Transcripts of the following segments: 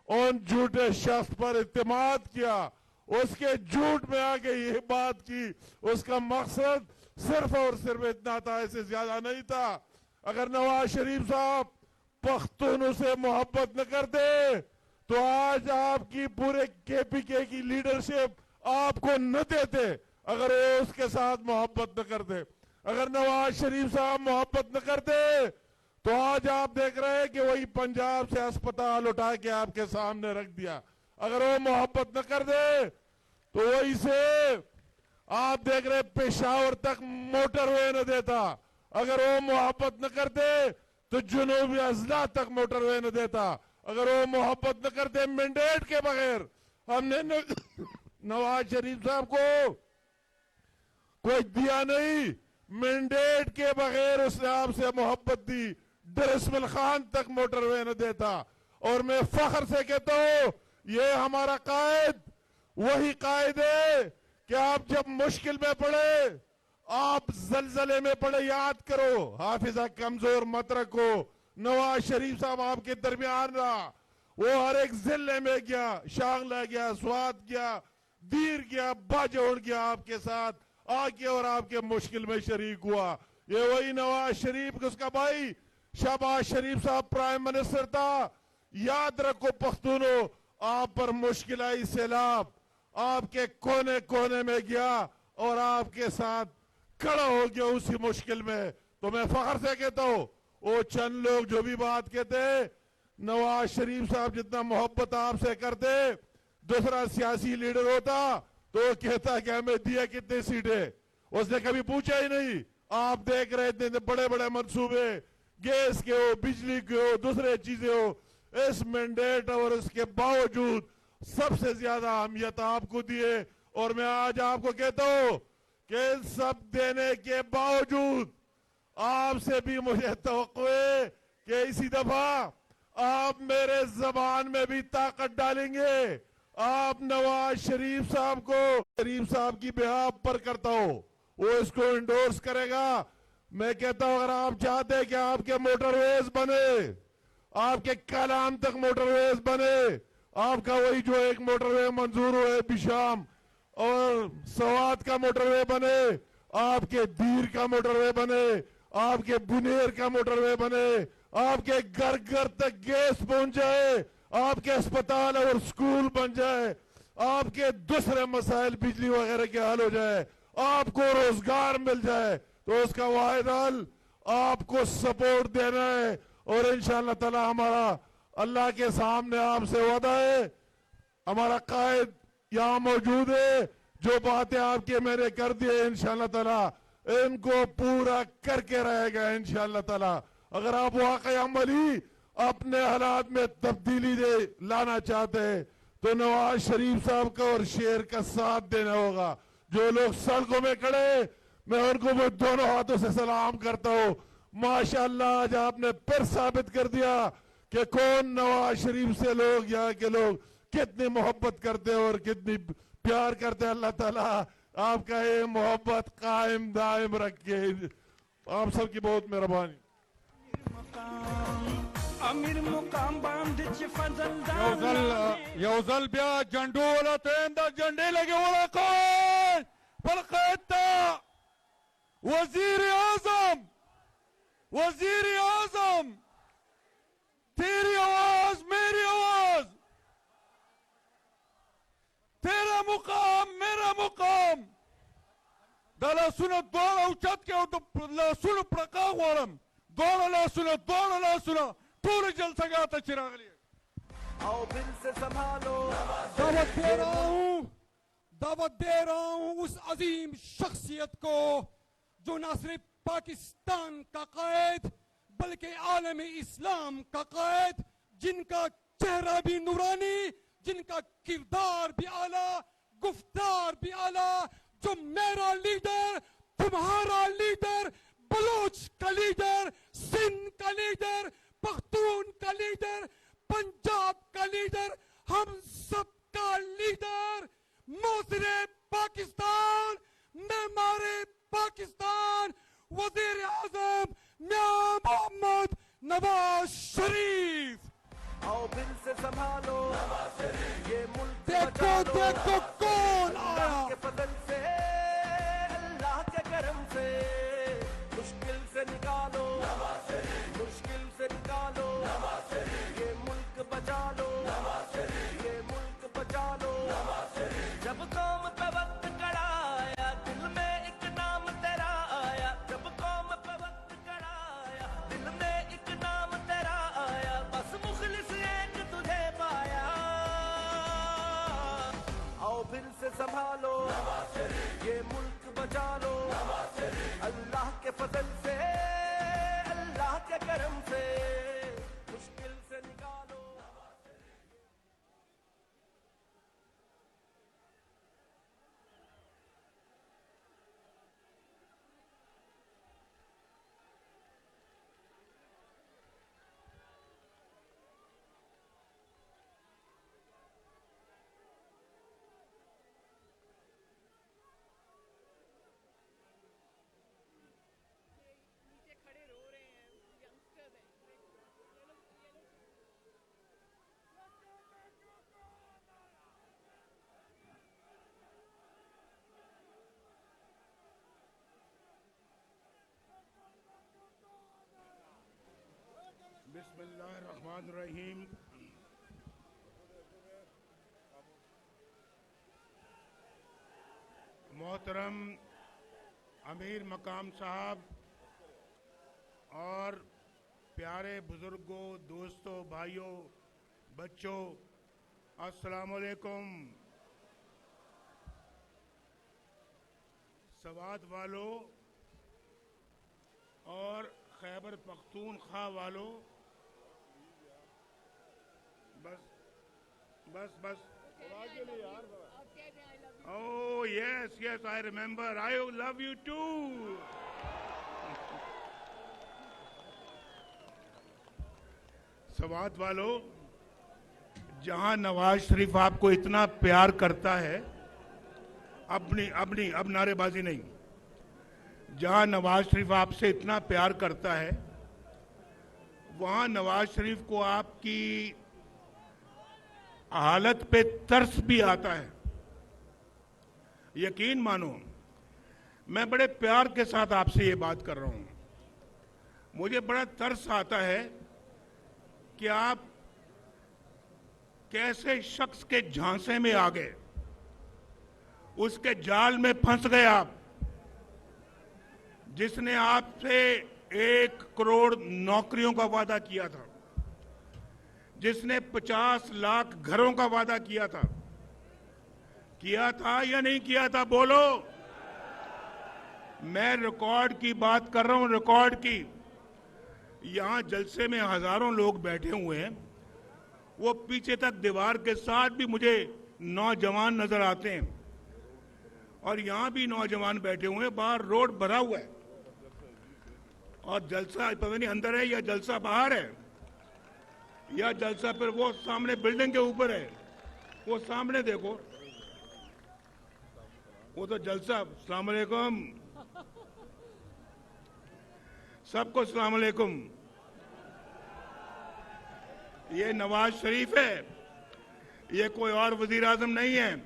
उन झूठे शख्स पर इत्तेमाद किया, उसके झूठ में आके ये बात की, उसका मकसद सिर्फ और सिर्फ इतना था, इससे ज्यादा नहीं था। अगर नवाज शरीफ साहब पख्तूनों से मोहब्बत न करते तो आज आपकी पूरे केपीके की लीडरशिप आपको न देते। अगर वो उसके साथ मोहब्बत न करते, अगर नवाज शरीफ साहब मोहब्बत न करते तो आज आप देख रहे हैं कि वही पंजाब से अस्पताल उठा के आपके सामने रख दिया। अगर वो मोहब्बत न कर दे तो वही से आप देख रहे पेशावर तक मोटरवे न देता। अगर वो मोहब्बत न करते तो जुनूबी अजला तक मोटरवे न देता। अगर वो मोहब्बत न करते मैंडेट के बगैर, हमने नवाज शरीफ साहब को कोई दिया नहीं, मैंडेट के बगैर उसने आपसे मोहब्बत दी। दरअसल खान तक मोटरवे न देता। और मैं फख्र से कहता हूं ये हमारा कायद वही कायद है कि आप जब मुश्किल में पड़े, आप जलजले में पड़े, याद करो हाफिजा कमजोर मत रखो। नवाज शरीफ साहब आपके दरमियान रहा, वो हर एक जिले में गया, शांगला गया, स्वात गया, दीर गया, बाजोड़ गया, आपके साथ आके और आपके मुश्किल में शरीक हुआ। ये वही नवाज शरीफ, उसका भाई शहबाज शरीफ साहब प्राइम मिनिस्टर था। याद रखो पख्तूनों, आप पर मुश्किल आई, सैलाब आपके कोने कोने में गया और आपके साथ खड़ा हो गया उसी मुश्किल में। तो मैं फख्र से कहता हूं वो चंद लोग जो भी बात कहते, नवाज शरीफ साहब जितना मोहब्बत आपसे करते, दूसरा सियासी लीडर होता तो वो कहता कि हमें दिया कितनी सीटें, उसने कभी पूछा ही नहीं। आप देख रहे थे बड़े बड़े मंसूबे, गैस के हो, बिजली के हो, दूसरे चीजें हो, इस मैंडेट और इसके बावजूद सबसे ज्यादा अहमियत आपको दिए। और मैं आज आपको कहता हूं कि सब देने के बावजूद आपसे भी मुझे तवक्को है कि इसी दफा आप मेरे जबान में भी ताकत डालेंगे। आप नवाज शरीफ साहब को, शरीफ साहब की बिहाफ पर करता हो, वो इसको इंडोर्स करेगा। मैं कहता हूं अगर आप चाहते हैं कि आपके मोटरवेज बने, आपके कलाम तक मोटरवेज बने, आपका वही जो एक मोटरवे मंजूर हुए बिशाम और सवात का मोटरवे बने, आपके दीर का मोटरवे बने, आपके बुनेर का मोटरवे बने, आपके घर घर तक गैस पहुंच जाए, आपके अस्पताल और स्कूल बन जाए, आपके दूसरे मसाइल बिजली वगैरह के हल हो जाए, आपको रोजगार मिल जाए, तो उसका वाहिद हल आपको सपोर्ट देना है। और इंशाअल्लाह ताला हमारा अल्लाह के सामने आपसे वादा है, हमारा कायद यहाँ मौजूद है, जो बातें आपके मैंने कर दी है इंशाअल्लाह ताला इनको पूरा करके रहेगा इंशाअल्लाह ताला। अगर आप वाकई अमली अपने हालात में तब्दीली लाना चाहते हैं तो नवाज शरीफ साहब का और शेर का साथ देना होगा। जो लोग सड़कों में खड़े, मैं उनको भी दोनों हाथों से सलाम करता हूं। माशाअल्लाह आज आपने फिर साबित कर दिया कि कौन नवाज शरीफ से लोग, यहाँ के लोग कितनी मोहब्बत करते हैं और कितनी प्यार करते हैं। अल्लाह ताला आपका ये मोहब्बत कायम दायम रखे। आप सबकी बहुत मेहरबानी। अमीर मुकाम बांध योजल ब्या झंडू वाला तेंदा झंडे लगे वाला कौन पलकता वजीर आजम, वजीर आजम, तेरी आवाज मेरी आवाज, तेरा मुकाम मेरा मुकाम। दला सुनो दोड़ा उचत के सुनो प्रकाश वालम दोड़ा सुनो पूरे जलसा गाता चिराग लिए। आओ दिल से संभालो, दावत दे रहा हूं उस अजीम शख्सियत को जो न सिर्फ पाकिस्तान का कायद बल्कि आलम इस्लाम का कायद, जिनका चेहरा भी नूरानी, जिनका किरदार भी आला, गुफ्तार भी आला, जो मेरा लीडर, तुम्हारा लीडर, बलोच का लीडर, सिंध का लीडर, पख्तून का लीडर, पंजाब का लीडर, हम सब का लीडर, मोसरे पाकिस्तान, मेमारे पाकिस्तान, वजीर आजम मियां मोहम्मद नवाज शरीफ। आओ दिल से संभालो। देखो कौन आया। के फजल से अल्लाह के करम से मुश्किल से निकालो, मुश्किल से निकालो, ये मुल्क बचा लो, ये मुल्क बचा लो। जब कौम पे वक्त कड़ा आया दिल में एक नाम तेरा आया, जब कौम पे वक्त कड़ा आया दिल में एक नाम तेरा आया, बस मुखलिस एक तुझे पाया। आओ फिर से संभालो, ये मुल्क बचा लो, अल्लाह के फजल से अल्लाह के करम से मुश्किल से निकालो। नीचे खड़े रो रहे हैं, यंगस्टर्स हैं, ये लोग बिस्मिल्लाहिर्रहमानिर्रहीम। मोहतरम अमीर मकाम साहब और प्यारे बुजुर्गों, दोस्तों, भाइयों, बच्चों, अस्सलाम वालेकुम। सवात वालों और खैबर पख्तूनख्वा वालों, बस Oh yes, I remember. I love you too. Swat वालों, जहां नवाज शरीफ आपको इतना प्यार करता है, अब नारेबाजी नहीं, जहां नवाज शरीफ आपसे इतना प्यार करता है, वहां नवाज शरीफ को आपकी हालत पे तरस भी आता है। यकीन मानो, मैं बड़े प्यार के साथ आपसे ये बात कर रहा हूं। मुझे बड़ा तरस आता है कि आप कैसे शख्स के झांसे में आ गए, उसके जाल में फंस गए आप, जिसने आपसे 1 करोड़ नौकरियों का वादा किया था, जिसने 50 लाख घरों का वादा किया था या नहीं किया था? बोलो। मैं रिकॉर्ड की बात कर रहा हूं, रिकॉर्ड की। यहां जलसे में हजारों लोग बैठे हुए हैं, वो पीछे तक दीवार के साथ भी मुझे नौजवान नजर आते हैं, और यहां भी नौजवान बैठे हुए हैं, बाहर रोड भरा हुआ है, और जलसा पता नहीं अंदर है या जलसा बाहर है, या जलसा फिर वो सामने बिल्डिंग के ऊपर है। वो सामने देखो, वो तो जलसा। अस्सलाम वालेकुम सबको, अस्सलाम वालेकुम। ये नवाज शरीफ है, ये कोई और वजीर आजम नहीं है।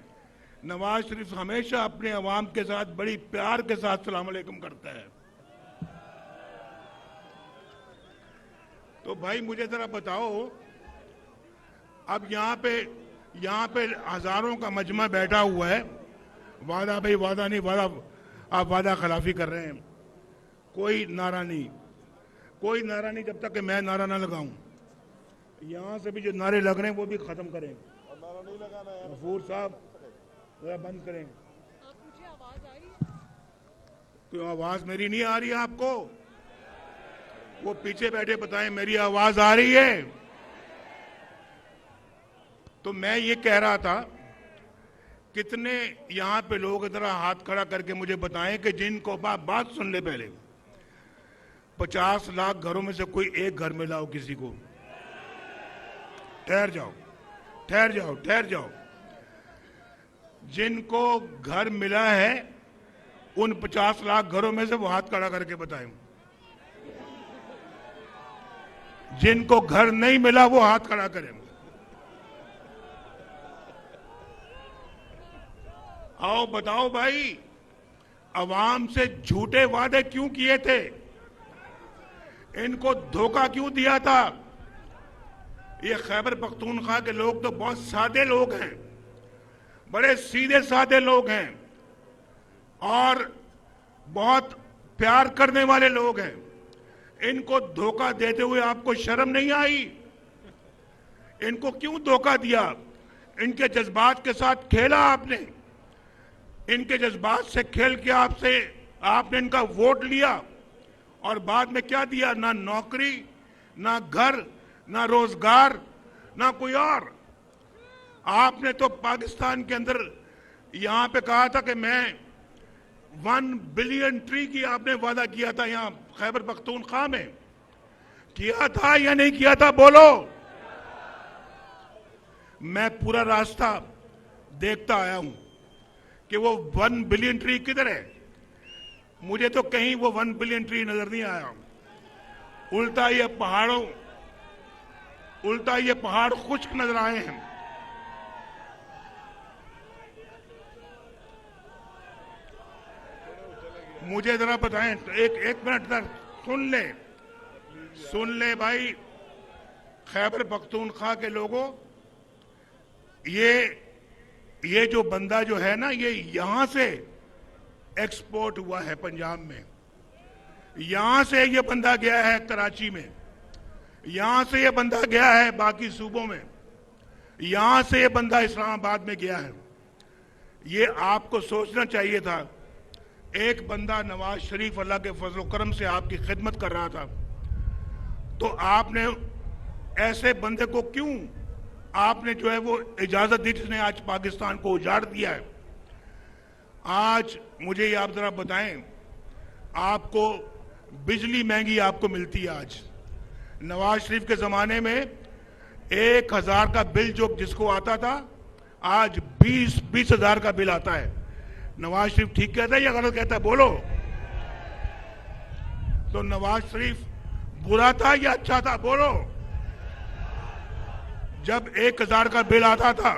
नवाज शरीफ हमेशा अपने अवाम के साथ बड़ी प्यार के साथ सलाम अलैकुम करता है। तो भाई मुझे जरा बताओ, अब यहाँ पे हजारों का मजमा बैठा हुआ है, वादा भाई वादा नहीं, आप वादा खिलाफी कर रहे हैं। कोई नारा नहीं जब तक कि मैं नारा ना लगाऊं। यहाँ से भी जो नारे लग रहे हैं वो भी खत्म करें। गफूर साहब जरा बंद करें। मुझे आवाज आ रही है? क्यों आवाज मेरी नहीं आ रही है आपको? वो पीछे बैठे बताएं मेरी आवाज आ रही है। तो मैं ये कह रहा था, कितने यहां पे लोग जरा हाथ खड़ा करके मुझे बताएं कि जिनको बात सुन ले पहले, 50 लाख घरों में से कोई एक घर में लाओ किसी को। ठहर जाओ। जिनको घर मिला है उन 50 लाख घरों में से वो हाथ खड़ा करके बताएं। जिनको घर नहीं मिला वो हाथ खड़ा करें। आओ बताओ भाई, अवाम से झूठे वादे क्यों किए थे? इनको धोखा क्यों दिया था? ये खैबर पख्तूनख्वा के लोग तो बहुत सादे लोग हैं, बड़े सीधे साधे लोग हैं और बहुत प्यार करने वाले लोग हैं। इनको धोखा देते हुए आपको शर्म नहीं आई? इनको क्यों धोखा दिया? इनके जज्बात के साथ खेला आपने। इनके जज्बात से खेल के आपने इनका वोट लिया और बाद में क्या दिया? ना नौकरी, ना घर, ना रोजगार, ना कोई और। आपने तो पाकिस्तान के अंदर यहां पे कहा था कि मैं 1 बिलियन ट्री की आपने वादा किया था यहां खैबर पख्तूनख्वा में। किया था या नहीं किया था? बोलो। मैं पूरा रास्ता देखता आया हूं कि वो 1 बिलियन ट्री किधर है। मुझे तो कहीं वो 1 बिलियन ट्री नजर नहीं आया। उल्टा ये पहाड़ खुश्क नजर आए हैं। मुझे जरा बताएं, एक मिनट तक सुन ले भाई। खैबर पख्तूनख्वा के लोगों, ये जो बंदा जो है ना, ये यहां से एक्सपोर्ट हुआ है पंजाब में। यहां से ये बंदा गया है कराची में, यहां से ये बंदा गया है बाकी सूबों में, यहां से ये बंदा इस्लामाबाद में गया है। ये आपको सोचना चाहिए था। एक बंदा नवाज शरीफ अल्लाह के फजल करम से आपकी खिदमत कर रहा था, तो आपने ऐसे बंदे को क्यों आपने जो है वो इजाजत दी जिसने आज पाकिस्तान को उजाड़ दिया है। आज मुझे ये आप जरा बताएं, आपको बिजली महंगी आपको मिलती है। आज नवाज शरीफ के जमाने में 1000 का बिल जो जिसको आता था, आज 20 हजार का बिल आता है। नवाज शरीफ ठीक कहता है या गलत कहता है? बोलो। तो नवाज शरीफ बुरा था या अच्छा था? बोलो। जब 1000 का बिल आता था,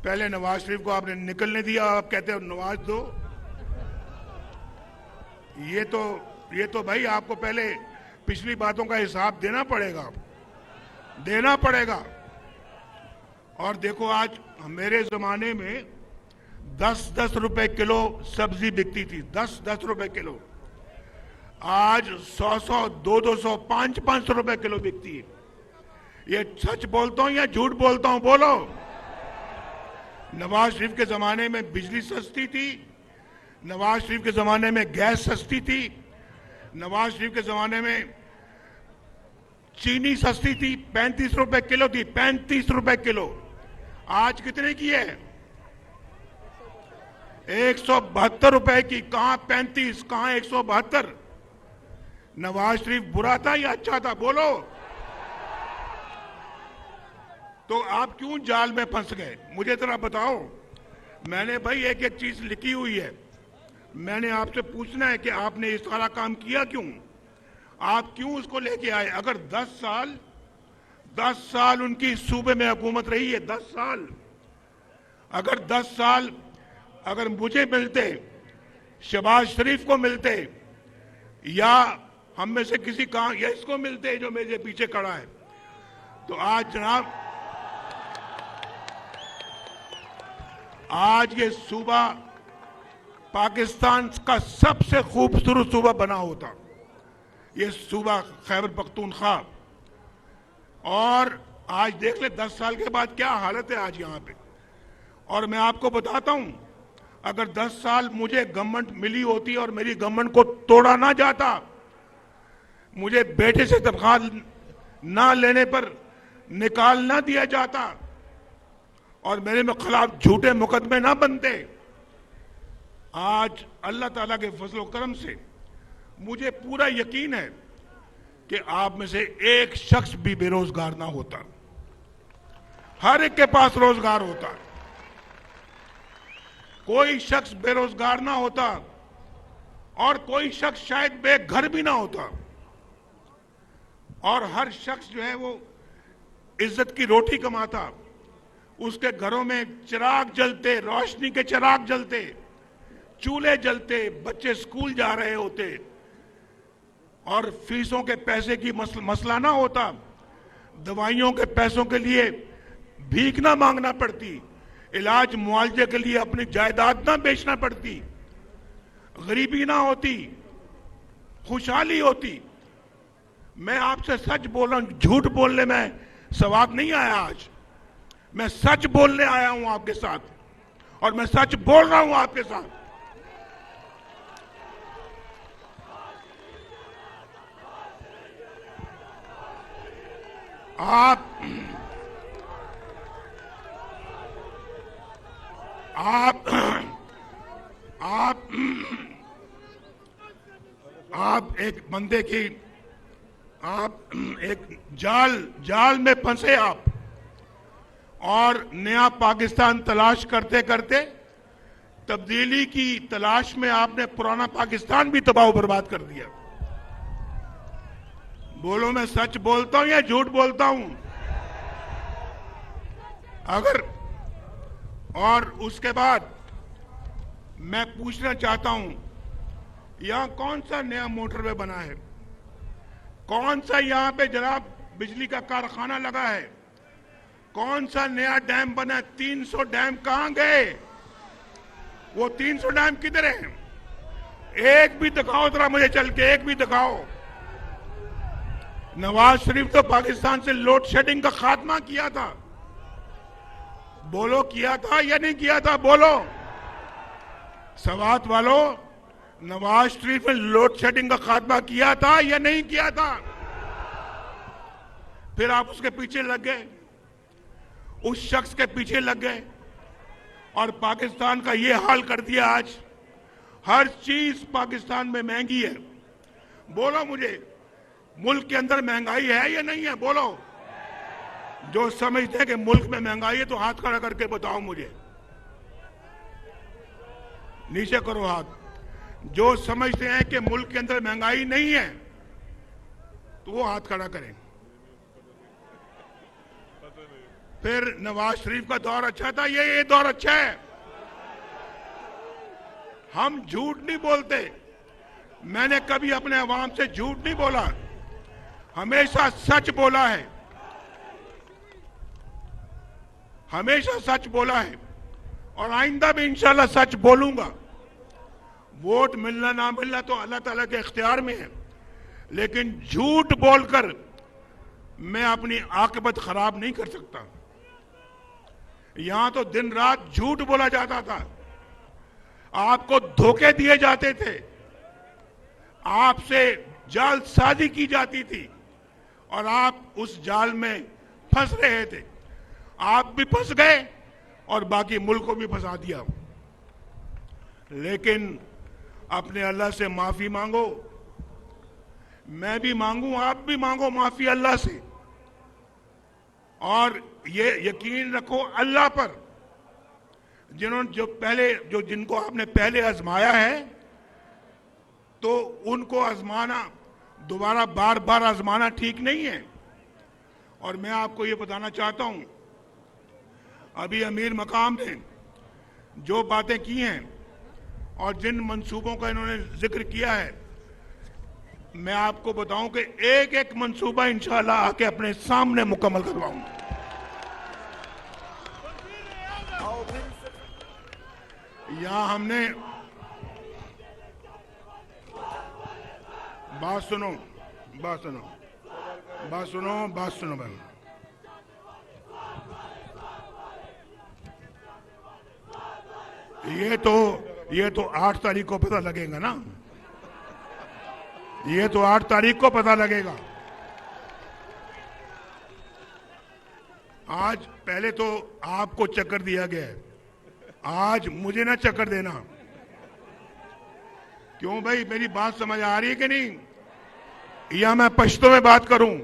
पहले नवाज शरीफ को आपने निकलने दिया, आप कहते हो नवाज दो। ये तो भाई आपको पहले पिछली बातों का हिसाब देना पड़ेगा। और देखो, आज मेरे जमाने में 10-10 रुपए किलो सब्जी बिकती थी, 10-10 रुपए किलो। आज 100-100, 200-200, 500-500 रुपए किलो बिकती है। ये सच बोलता हूं या झूठ बोलता हूं? बोलो। नवाज शरीफ के जमाने में बिजली सस्ती थी, नवाज शरीफ के जमाने में गैस सस्ती थी, नवाज शरीफ के जमाने में चीनी सस्ती थी, 35 रुपए किलो थी, 35 रुपए किलो। आज कितने की है? 172 रुपए की। कहां 35, कहां 172? नवाज शरीफ बुरा था या अच्छा था? बोलो। तो आप क्यों जाल में फंस गए? मुझे जरा बताओ। मैंने भाई एक एक चीज लिखी हुई है। मैंने आपसे पूछना है कि आपने इस सारा काम किया क्यों? आप क्यों उसको लेके आए? अगर 10 साल उनकी सूबे में हुकूमत रही है, 10 साल, अगर 10 साल अगर मुझे मिलते, शहबाज शरीफ को मिलते, या हम में से किसी का या इसको मिलते जो मेरे पीछे खड़ा है, तो आज जनाब, आज ये सूबा पाकिस्तान का सबसे खूबसूरत सूबा बना होता, ये सूबा खैबर पख्तूनख्वा। और आज देख ले 10 साल के बाद क्या हालत है आज यहाँ पे। और मैं आपको बताता हूं, अगर 10 साल मुझे गवर्नमेंट मिली होती और मेरी गवर्नमेंट को तोड़ा ना जाता, मुझे बेटे से तनख्वाह ना लेने पर निकाल ना दिया जाता और मेरे में खिलाफ झूठे मुकदमे ना बनते, आज अल्लाह ताला के फजल करम से मुझे पूरा यकीन है कि आप में से एक शख्स भी बेरोजगार ना होता, हर एक के पास रोजगार होता, कोई शख्स बेरोजगार ना होता और कोई शख्स शायद बेघर भी ना होता। और हर शख्स जो है वो इज्जत की रोटी कमाता, उसके घरों में चिराग जलते, रोशनी के चिराग जलते, चूल्हे जलते, बच्चे स्कूल जा रहे होते और फीसों के पैसे की मसला ना होता, दवाइयों के पैसों के लिए भीख ना मांगना पड़ती, इलाज मुआवजे के लिए अपनी जायदाद ना बेचना पड़ती, गरीबी ना होती, खुशहाली होती। मैं आपसे सच बोल रहा हूं, झूठ बोलने में सवाब नहीं आया आज। मैं सच बोलने आया हूं आपके साथ और मैं सच बोल रहा हूं आपके साथ। आप एक बंदे की, आप एक जाल में फंसे आप, और नया पाकिस्तान तलाश करते करते तब्दीली की तलाश में आपने पुराना पाकिस्तान भी तबाह बर्बाद कर दिया। बोलो, मैं सच बोलता हूं या झूठ बोलता हूं? अगर, और उसके बाद मैं पूछना चाहता हूं, यहां कौन सा नया मोटरवे बना है? कौन सा यहां पे जनाब बिजली का कारखाना लगा है? कौन सा नया डैम बना है? 300 डैम कहां गए? वो 300 डैम किधर हैं? एक भी दिखाओ जरा मुझे, चल के एक भी दिखाओ। नवाज शरीफ तो पाकिस्तान से लोड शेडिंग का खात्मा किया था। बोलो, किया था या नहीं किया था? बोलो सवात वालों, नवाज शरीफ ने लोड शेडिंग का खात्मा किया था या नहीं किया था? फिर आप उसके पीछे लग गए, उस शख्स के पीछे लग गए और पाकिस्तान का ये हाल कर दिया। आज हर चीज पाकिस्तान में महंगी है। बोलो मुझे, मुल्क के अंदर महंगाई है या नहीं है? बोलो। जो समझते हैं कि मुल्क में महंगाई है तो हाथ खड़ा करके बताओ मुझे। नीचे करो हाथ। जो समझते हैं कि मुल्क के अंदर महंगाई नहीं है तो वो हाथ खड़ा करें। फिर नवाज शरीफ का दौर अच्छा था, ये दौर अच्छा है। हम झूठ नहीं बोलते। मैंने कभी अपने अवाम से झूठ नहीं बोला, हमेशा सच बोला है, हमेशा सच बोला है और आइंदा भी इंशाल्लाह सच बोलूंगा। वोट मिलना ना मिलना तो अल्लाह ताला के इख्तियार में है, लेकिन झूठ बोलकर मैं अपनी आकबत खराब नहीं कर सकता। यहां तो दिन रात झूठ बोला जाता था, आपको धोखे दिए जाते थे, आपसे जालसाजी की जाती थी और आप उस जाल में फंस रहे थे। आप भी फंस गए और बाकी मुल्क को भी फंसा दिया। लेकिन अपने अल्लाह से माफी मांगो, मैं भी मांगू, आप भी मांगो माफी अल्लाह से, और ये यकीन रखो अल्लाह पर, जिनको आपने पहले आजमाया है तो उनको आजमाना, दोबारा बार बार आजमाना ठीक नहीं है। और मैं आपको ये बताना चाहता हूं, अभी अमीर मकाम ने जो बातें की हैं और जिन मंसूबों का इन्होंने जिक्र किया है, मैं आपको बताऊं कि एक एक मंसूबा इंशाल्लाह आके अपने सामने मुकम्मल करवाऊंगा। यहां हमने, बात सुनो भाई, ये तो 8 तारीख को पता लगेगा ना, ये तो 8 तारीख को पता लगेगा। आज पहले तो आपको चक्कर दिया गया है, आज मुझे ना चक्कर देना। क्यों भाई, मेरी बात समझ आ रही है कि नहीं? या मैं पश्तो में बात करूं?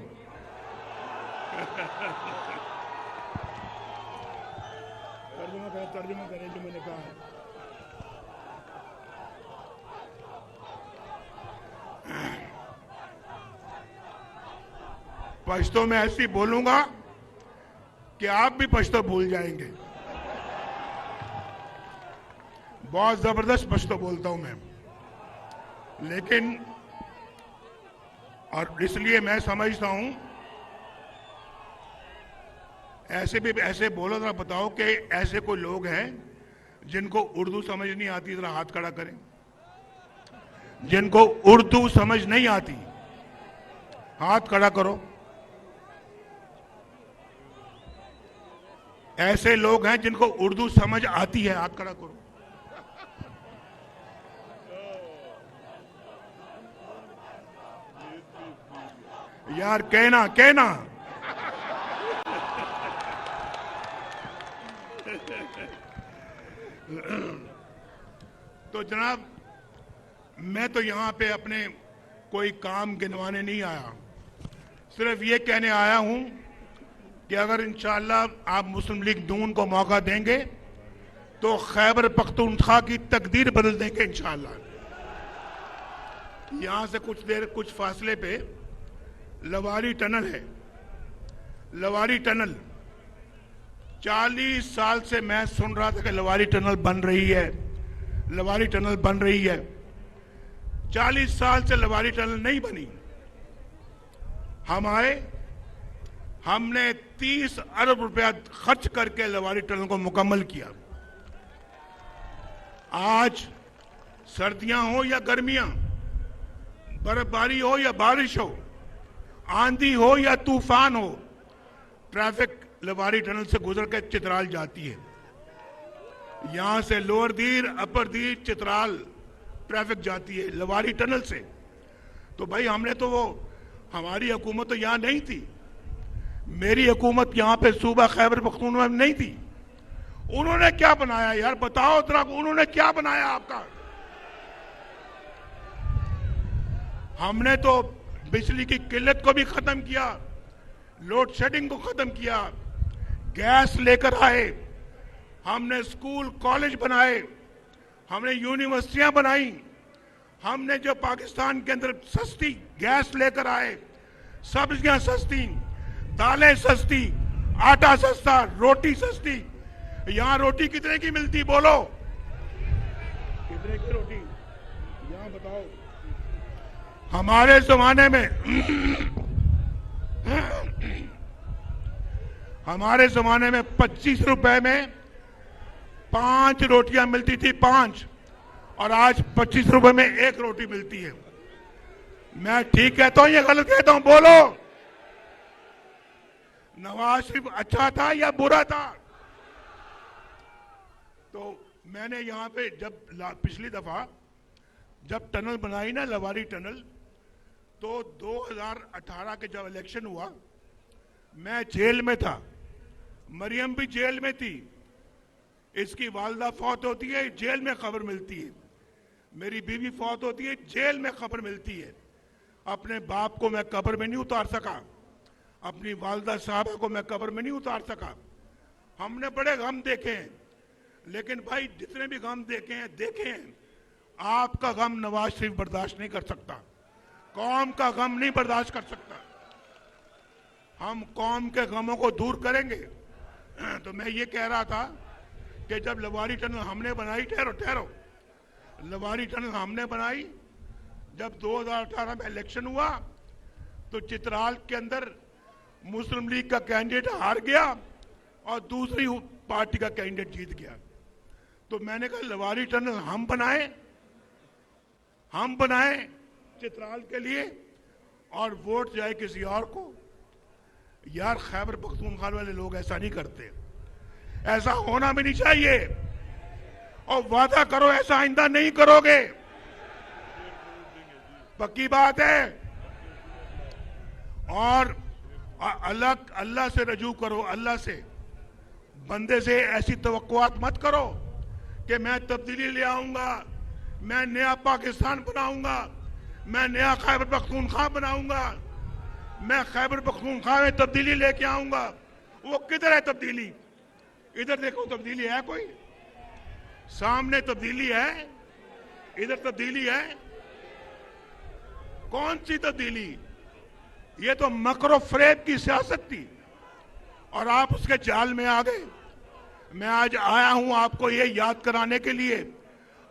तर्जुमा करें जो मैंने कहा। पश्तो में ऐसी बोलूंगा कि आप भी पश्तो भूल जाएंगे। बहुत जबरदस्त पश्तो बोलता हूं मैं, लेकिन और इसलिए मैं समझता हूं ऐसे बोलो जरा, बताओ कि ऐसे कोई लोग हैं जिनको उर्दू समझ नहीं आती, जरा हाथ खड़ा करें। जिनको उर्दू समझ नहीं आती हाथ खड़ा करो। ऐसे लोग हैं जिनको उर्दू समझ आती है, हाथ खड़ा करो। यार कहना तो जनाब, मैं तो यहां पे अपने कोई काम गिनवाने नहीं आया, सिर्फ ये कहने आया हूं कि अगर इंशाअल्लाह आप मुस्लिम लीग नून को मौका देंगे तो खैबर पख्तूनख्वा की तकदीर बदल देंगे इंशाअल्लाह। यहां से कुछ फासले पे लवारी टनल है। लवारी टनल 40 साल से मैं सुन रहा था कि लवारी टनल बन रही है, लवारी टनल बन रही है। 40 साल से लवारी टनल नहीं बनी। हम आए, हमने 30 अरब रुपया खर्च करके लवारी टनल को मुकम्मल किया। आज सर्दियां हो या गर्मियां, बर्फबारी हो या बारिश हो, आंधी हो या तूफान हो, ट्रैफिक लवारी टनल से गुजर के चित्राल जाती है। यहां से लोअर दीर, अपर दीर, चित्राल ट्रैफिक जाती है लवारी टनल से। तो भाई हमने तो वो, हमारी हुकूमत तो यहां नहीं थी, मेरी हुकूमत यहां पे सूबा खैबर पख्तूनख्वा में नहीं थी। उन्होंने क्या बनाया यार, बताओ जरा, उन्होंने क्या बनाया आपका? हमने तो बिजली की किल्लत को भी खत्म किया, लोड शेडिंग को खत्म किया, गैस लेकर आए, हमने स्कूल कॉलेज बनाए, हमने यूनिवर्सिटियां बनाई, हमने जो पाकिस्तान के अंदर सस्ती गैस लेकर आए, सब्जियां सस्ती, दालें सस्ती, आटा सस्ता, रोटी सस्ती। यहां रोटी कितने की मिलती बोलो? कितने की रोटी यहां बताओ? हमारे जमाने में हमारे जमाने में 25 रुपए में 5 रोटियां मिलती थी, 5, और आज 25 रुपए में 1 रोटी मिलती है। मैं ठीक कहता हूं या गलत कहता हूं बोलो? नवाज शरीफ अच्छा था या बुरा था? तो मैंने यहां पे जब पिछली दफा जब टनल बनाई ना, लवारी टनल, तो 2018 के जब इलेक्शन हुआ, मैं जेल में था, मरियम भी जेल में थी। इसकी वालदा फौत होती है, जेल में खबर मिलती है। मेरी बीवी फौत होती है, जेल में खबर मिलती है। अपने बाप को मैं कब्र में नहीं उतार सका, अपनी वालदा साहबा को मैं कब्र में नहीं उतार सका। हमने बड़े गम देखे हैं, लेकिन भाई जितने भी गम देखे हैं, आपका गम नवाज शरीफ बर्दाश्त नहीं कर सकता, कौम का गम नहीं बर्दाश्त कर सकता। हम कौम के गमों को दूर करेंगे। तो मैं ये कह रहा था कि जब लवारी टनल हमने बनाई, ठहरो, लवारी टनल हमने बनाई, जब 2018 में इलेक्शन हुआ तो चित्राल के अंदर मुस्लिम लीग का कैंडिडेट हार गया और दूसरी पार्टी का कैंडिडेट जीत गया। तो मैंने कहा लवारी टनल हम बनाए चित्राल के लिए और वोट जाए किसी और को। यार खैबर पख्तूनख्वा वाले लोग ऐसा नहीं करते, ऐसा होना भी नहीं चाहिए। और वादा करो ऐसा आइंदा नहीं करोगे, पक्की बात है। और अल्लाह से रजू करो, अल्लाह से, बंदे से ऐसी तवक्कुआत मत करो कि मैं तब्दीली ले आऊंगा, मैं नया पाकिस्तान बनाऊंगा, मैं नया खैबर पख्तूनख्वा बनाऊंगा, मैं खैबर पख्तूनख्वा में तब्दीली लेके आऊंगा। वो किधर है तब्दीली? इधर देखो, तब्दीली है कोई? सामने तब्दीली है, इधर तब्दीली है? कौन सी तब्दीली? ये तो मकरो फरेब की सियासत थी और आप उसके जाल में आ गए। मैं आज आया हूं आपको ये याद कराने के लिए,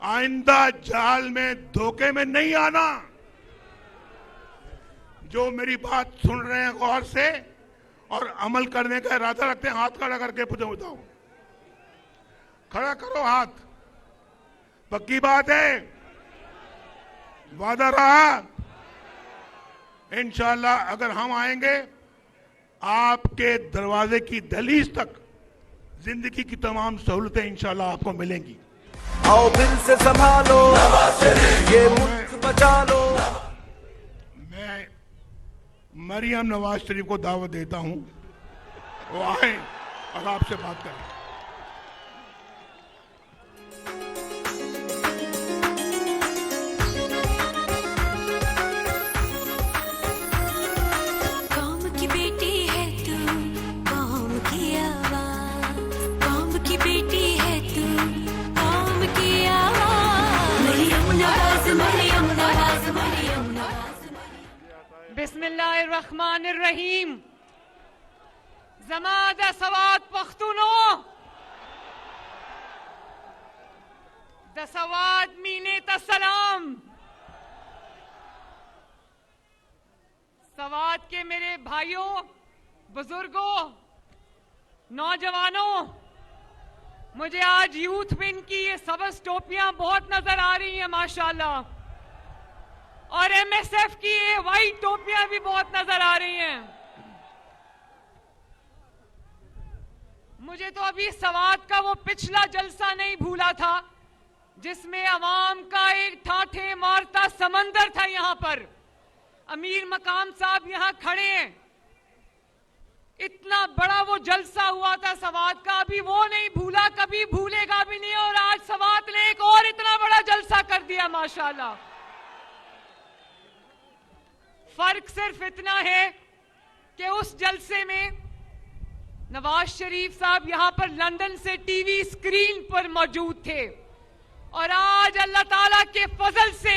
आइंदा जाल में धोखे में नहीं आना। जो मेरी बात सुन रहे हैं गौर से और अमल करने का इरादा रखते हैं, हाथ खड़ा करके पूछो, बताओ, खड़ा करो हाथ। पक्की बात है, वादा रहा। इंशाल्लाह अगर हम आएंगे आपके दरवाजे की दहलीज तक जिंदगी की तमाम सहूलतें इंशाल्लाह आपको मिलेंगी। आओ दिल से संभालो, ये मुल्क बचा लो। मैं मरियम नवाज शरीफ को दावत देता हूं, वो आए और आपसे बात करें। कौम की बेटी है तू, कौम की आवाज़, कौम की बेटी है तू, कौम की आवाज़। मरियम नवाज, मरियम नवाज, मरियम नवाज। बिस्मिल्लाहिर्रहमानिर्रहीम। जमात सवात पख्तूनो दसवात मीने तसलाम। सवात के मेरे भाइयों, बुजुर्गों, नौजवानों, मुझे आज यूथ विन की ये सबस टोपियां बहुत नजर आ रही हैं माशाल्लाह, और एमएसएफ की ये वाइट टोपियां भी बहुत नजर आ रही हैं। मुझे तो अभी सवात का वो पिछला जलसा नहीं भूला था जिसमें अवाम का एक ठाठे मारता समंदर था। यहां पर अमीर मकाम साहब यहां खड़े हैं, इतना बड़ा वो जलसा हुआ था सवात का, अभी वो नहीं भूला, कभी भूलेगा भी नहीं। और आज सवात ने एक और इतना बड़ा जलसा कर दिया माशाल्लाह। फर्क सिर्फ इतना है कि उस जलसे में नवाज शरीफ साहब यहां पर लंदन से टीवी स्क्रीन पर मौजूद थे, और आज अल्लाह ताला के फजल से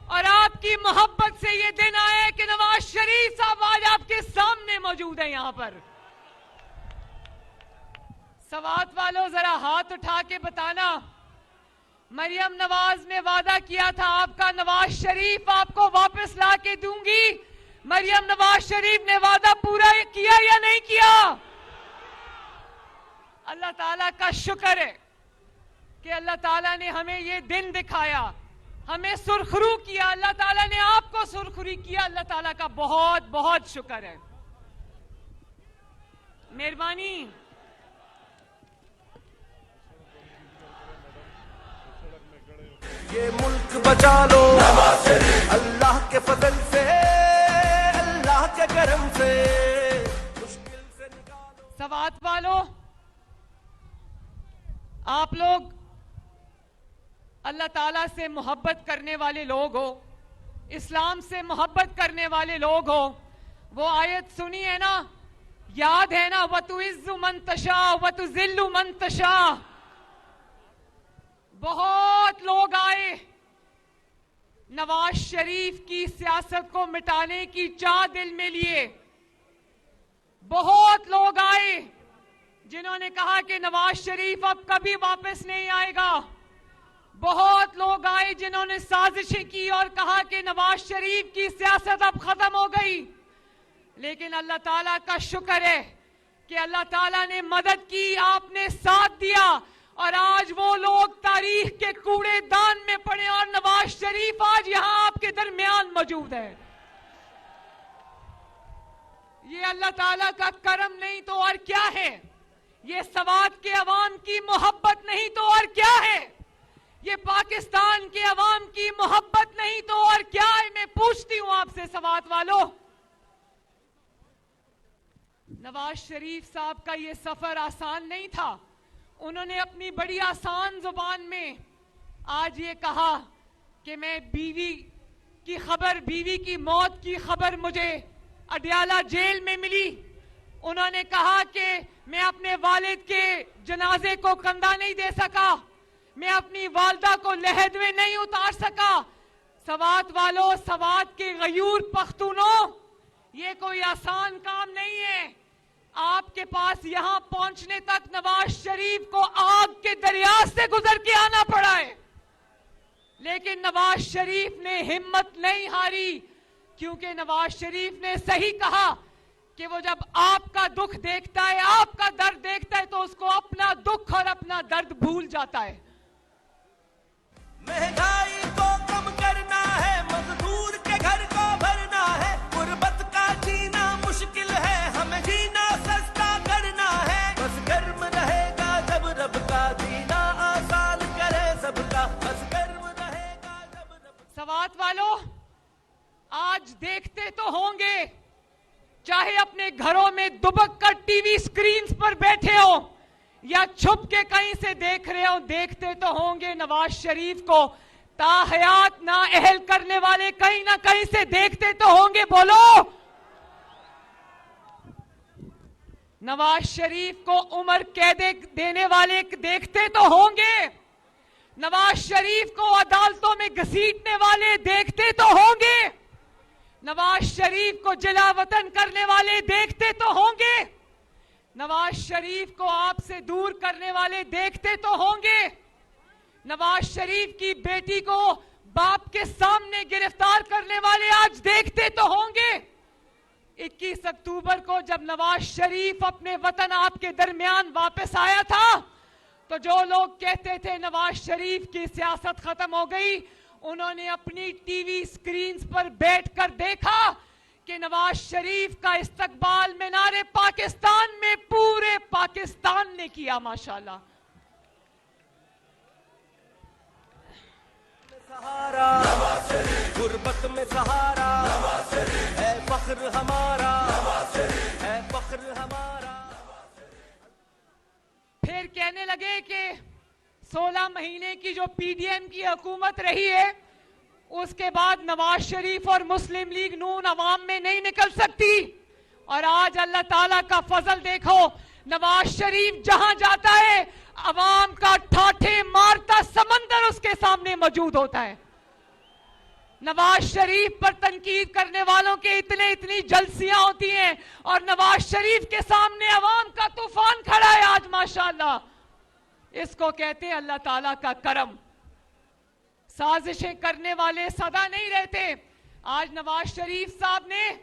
और आपकी मोहब्बत से ये दिन आया है कि नवाज शरीफ साहब आज आपके सामने मौजूद है यहां पर। सवात वालों जरा हाथ उठा के बताना, मरियम नवाज ने वादा किया था आपका नवाज शरीफ आपको वापस ला के दूंगी, मरियम नवाज शरीफ ने वादा पूरा किया या नहीं किया? अल्लाह ताला का शुक्र है कि अल्लाह ताला ने हमें ये दिन दिखाया, हमें सुरखरू किया, अल्लाह ताला ने आपको सुरखरी किया। अल्लाह ताला का बहुत बहुत शुक्र है, मेहरबानी। ये मुल्क बचा लो अल्लाह के फजल से, अल्लाह के करम से, मुश्किल से निकालो। सवात वालों, आप लोग अल्लाह ताला से मोहब्बत करने वाले लोग हो, इस्लाम से मोहब्बत करने वाले लोग हो। वो आयत सुनी है ना, याद है ना, वतुइज़्ज़ु मन तशा वतुज़िल्लु मन तशा। बहुत लोग आए नवाज शरीफ की सियासत को मिटाने की चाह दिल में लिए, बहुत लोग आए जिन्होंने कहा कि नवाज शरीफ अब कभी वापस नहीं आएगा। बहुत लोग आए जिन्होंने साजिशें की और कहा कि नवाज शरीफ की सियासत अब खत्म हो गई। लेकिन अल्लाह ताला का शुक्र है कि अल्लाह ताला ने मदद की, आपने साथ दिया, और आज वो लोग तारीख के कूड़ेदान में पड़े और नवाज शरीफ आज यहां आपके दरमियान मौजूद है। ये अल्लाह ताला का करम नहीं तो और क्या है, ये सवात के अवाम की मोहब्बत नहीं तो और क्या है, ये पाकिस्तान के अवाम की मोहब्बत नहीं तो और क्या है। मैं पूछती हूं आपसे सवात वालों, नवाज शरीफ साहब का ये सफर आसान नहीं था। उन्होंने अपनी बड़ी आसान जुबान में आज ये कहा कि मैं बीवी की खबर, बीवी की मौत की खबर मुझे अडियाला जेल में मिली। उन्होंने कहा कि मैं अपने वालिद के जनाजे को कंधा नहीं दे सका, मैं अपनी वालदा को लहद में नहीं उतार सका। सवात वालों, सवात के गयूर पख्तूनों, ये कोई आसान काम नहीं है। आपके पास यहां पहुंचने तक नवाज शरीफ को आग के दरिया से गुजर के आना पड़ा है, लेकिन नवाज शरीफ ने हिम्मत नहीं हारी, क्योंकि नवाज शरीफ ने सही कहा कि वो जब आपका दुख देखता है, आपका दर्द देखता है, तो उसको अपना दुख और अपना दर्द भूल जाता है। महंगाई को कम करना है, मजदूर के घर को भरना है, गुर्बत का जीना मुश्किल है, हमें जीना सस्ता करना है, बस गर्म रहेगा जब रब का जीना आसान करे सबका, बस गर्म रहेगा जब रब। सवात वालों, आज देखते तो होंगे, चाहे अपने घरों में दुबक कर टीवी स्क्रीन पर बैठे हो या छुप के कहीं से देख रहे हो, देखते तो होंगे नवाज शरीफ को ताहयात ना अहल करने वाले कहीं ना कहीं से देखते तो होंगे। बोलो, नवाज शरीफ को उम्र कैद देने वाले देखते तो होंगे, नवाज शरीफ को अदालतों में घसीटने वाले देखते तो होंगे, नवाज शरीफ को जिला वतन करने वाले देखते तो होंगे, नवाज शरीफ को आपसे दूर करने वाले देखते तो होंगे, नवाज शरीफ की बेटी को बाप के सामने गिरफ्तार करने वाले आज देखते तो होंगे। 21 अक्टूबर को जब नवाज शरीफ अपने वतन आपके दरमियान वापस आया था, तो जो लोग कहते थे नवाज शरीफ की सियासत खत्म हो गई, उन्होंने अपनी टीवी स्क्रीन पर बैठकर देखा कि नवाज शरीफ का इस्तकबाल मीनारे पाकिस्तान में पूरे पाकिस्तान ने किया। माशाल्लाह। सहारा गुर्बत में सहारा है, फख्र हमारा है, फख्र हमारा। फिर कहने लगे कि 16 महीने की जो पीडीएम की हुकूमत रही है, उसके बाद नवाज शरीफ और मुस्लिम लीग नून अवाम में नहीं निकल सकती। और आज अल्लाह ताला का फजल देखो, नवाज शरीफ जहां जाता है, अवाम का ठाठे मारता समंदर उसके सामने मौजूद होता है। नवाज शरीफ पर तनकीद करने वालों के इतनी जलसियां होती हैं, और नवाज शरीफ के सामने अवाम का तूफान खड़ा है आज। माशाअल्लाह, इसको कहते हैं अल्लाह ताला का करम। साजिशें करने वाले सदा नहीं रहते। आज नवाज शरीफ साहब ने,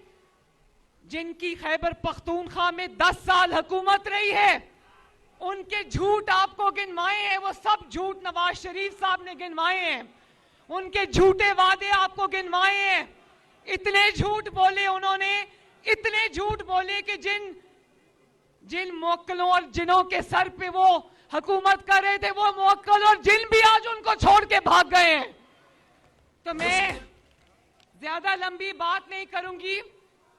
जिनकी खैबर पख्तूनख्वा में 10 साल हुकूमत रही है, उनके झूठ आपको गिनवाए हैं, वो सब झूठ नवाज शरीफ साहब ने गिनवाए हैं। उनके झूठे वादे आपको गिनवाए हैं। इतने झूठ बोले उन्होंने, इतने झूठ बोले कि जिन मुवक्किलों और जिनों के सर पे वो हुकूमत कर रहे थे, वो मुवक्किल और जिन भी आज उनको छोड़ के भाग गए हैं। तो मैं ज्यादा लंबी बात नहीं करूंगी,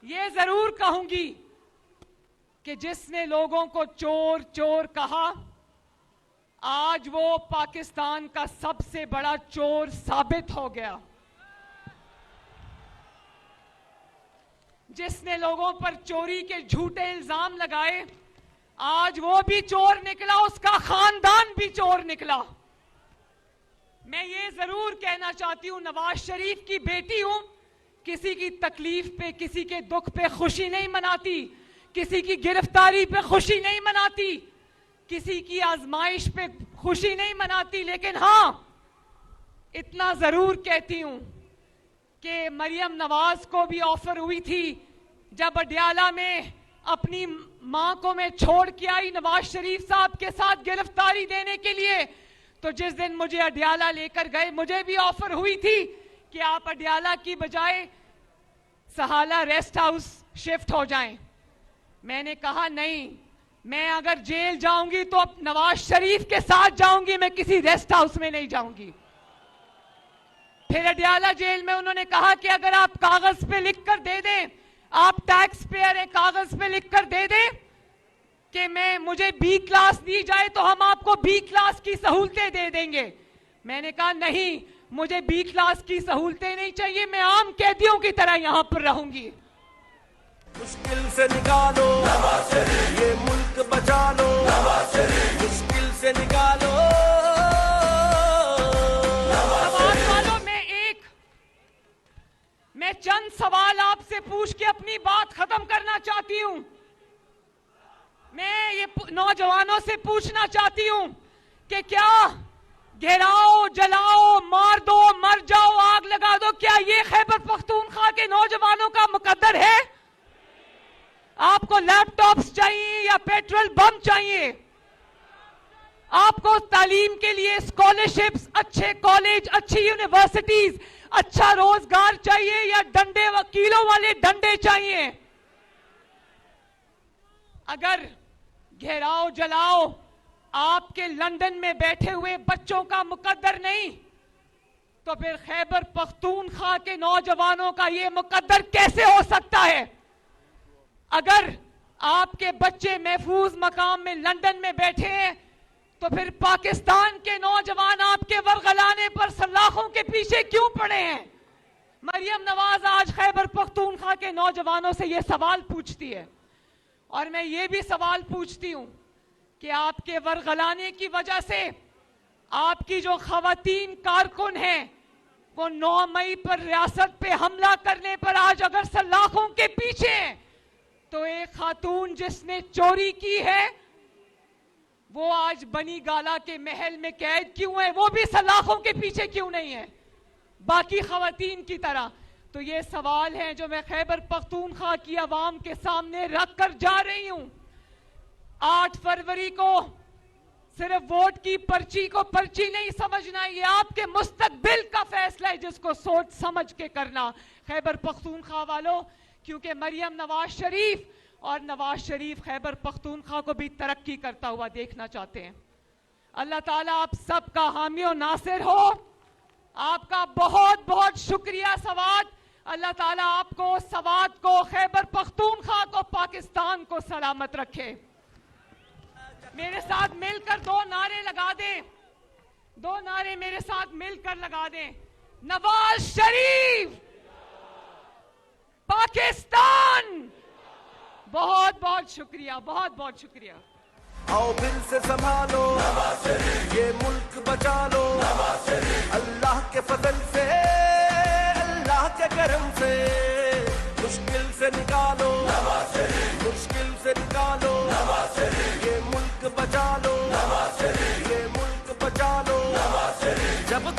ये जरूर कहूंगी कि जिसने लोगों को चोर चोर कहा, आज वो पाकिस्तान का सबसे बड़ा चोर साबित हो गया। जिसने लोगों पर चोरी के झूठे इल्जाम लगाए, आज वो भी चोर निकला, उसका खानदान भी चोर निकला। मैं ये जरूर कहना चाहती हूं, नवाज शरीफ की बेटी हूं, किसी की तकलीफ पे, किसी के दुख पे खुशी नहीं मनाती, किसी की गिरफ्तारी पे खुशी नहीं मनाती, किसी की आजमाइश पे खुशी नहीं मनाती। लेकिन हां, इतना जरूर कहती हूं कि मरियम नवाज को भी ऑफर हुई थी, जब अडियाला में अपनी मां को मैं छोड़ के आई नवाज शरीफ साहब के साथ गिरफ्तारी देने के लिए, तो जिस दिन मुझे अडियाला लेकर गए, मुझे भी ऑफर हुई थी कि आप अडियाला की बजाय सहाला रेस्ट हाउस शिफ्ट हो जाएं। मैंने कहा नहीं, मैं अगर जेल जाऊंगी तो अब नवाज शरीफ के साथ जाऊंगी, मैं किसी रेस्ट हाउस में नहीं जाऊंगी। फिर अडियाला जेल में उन्होंने कहा कि अगर आप कागज पे लिख कर दे दें, आप टैक्स पेयर है, कागज पे लिख कर दे दें कि मुझे बी क्लास दी जाए तो हम आपको बी क्लास की सहूलतें दे देंगे। मैंने कहा नहीं, मुझे बी क्लास की सहूलतें नहीं चाहिए, मैं आम कैदियों की तरह यहां पर रहूंगी। मुश्किल से निकालो ये मुल्क बचा लो, मुश्किल से निकालो। मैं चंद सवाल आपसे पूछ के अपनी बात खत्म करना चाहती हूं। मैं ये नौजवानों से पूछना चाहती हूं कि क्या घेराओ, जलाओ, मार दो, मर जाओ, आग लगा दो, क्या ये खैबर पख्तूनख्वा के नौजवानों का मुकद्दर है? आपको लैपटॉप्स चाहिए या पेट्रोल बम चाहिए? आपको तालीम के लिए स्कॉलरशिप्स, अच्छे कॉलेज, अच्छी यूनिवर्सिटीज, अच्छा रोजगार चाहिए या डंडे, वकीलों वाले डंडे चाहिए? अगर घेराओ, जलाओ आपके लंदन में बैठे हुए बच्चों का मुकद्दर नहीं, तो फिर खैबर पख्तूनख्वा के नौजवानों का यह मुकद्दर कैसे हो सकता है? अगर आपके बच्चे महफूज मकाम में लंदन में बैठे हैं, तो फिर पाकिस्तान के नौजवान आपके वरगलाने पर सलाखों के पीछे क्यों पड़े हैं? मरियम नवाज आज खैबर पख्तूनख्वा के नौजवानों से यह सवाल पूछती है, और मैं ये भी सवाल पूछती हूं कि आपके वरगलाने की वजह से आपकी जो खवातीन कारकुन हैं, वो 9 मई पर रियासत पे हमला करने पर आज अगर सलाखों के पीछे हैं, तो एक खातून जिसने चोरी की है वो आज बनी गाला के महल में कैद क्यों है? वो भी सलाखों के पीछे क्यों नहीं है बाकी खवातीन की तरह? तो ये सवाल हैं जो मैं खैबर पख्तूनख्वा की आवाम के सामने रख कर जा रही हूं। 8 फरवरी को सिर्फ वोट की पर्ची को पर्ची नहीं समझना, ये आपके मुस्तकबिल का फैसला है जिसको सोच समझ के करना खैबर पख्तूनख्वा वालों, क्योंकि मरियम नवाज शरीफ और नवाज शरीफ खैबर पख्तूनख्वा को भी तरक्की करता हुआ देखना चाहते हैं। अल्लाह ताला आप सबका हामी और नासिर हो। आपका बहुत बहुत शुक्रिया सवाद। अल्लाह ताला आपको, सवाद को, खैबर पख्तूनख्वा को, पाकिस्तान को सलामत रखे। मेरे साथ मिलकर 2 नारे लगा दें, 2 नारे मेरे साथ मिलकर लगा दें। नवाज शरीफ, पाकिस्तान। बहुत बहुत शुक्रिया, बहुत बहुत शुक्रिया। आओ दिल से संभालो, ये मुल्क बचा लो, अल्लाह के फजल से, अल्लाह के करम से, मुश्किल से निकालो, मुश्किल से निकालो, ये मुल्क बचा लो, ये मुल्क बचा लो। जब